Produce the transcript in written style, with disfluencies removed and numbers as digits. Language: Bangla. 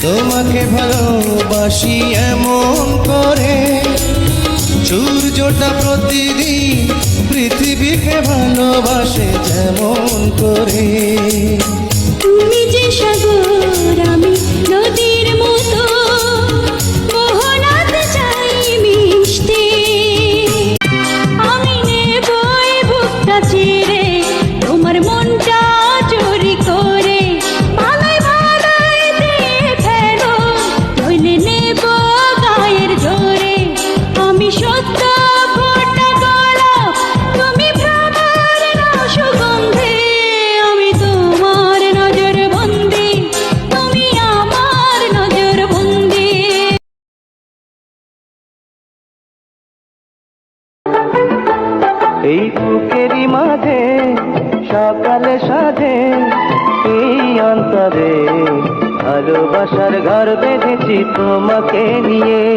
তোমাকে ভালোবাসি এমন করে, সূর্যটা প্রতিদিন পৃথিবীকে ভালোবাসে যেমন করে। তুমি যে সাগর আমি নদীর মতো, মোহনাতে চাই মিশতে। আমি নেব এই বুকটা চিরে, তোমার মনটা চুরি করে। ভালোই ভালোই দিয়ে ফেলো, নইলে নেব গায়ের জোরে। আমি সত্য ফোটা গোলাপ, তুমি ভ্রমর সুগন্ধে। আমি তোমার নজর বন্দি, তুমি আমার নজর বন্দি। এই বুকেরই মাঝে সকালে সাজে, এই অন্তরে ভালোবাসার ঘর বেঁধেছি তোমাকে নিয়ে।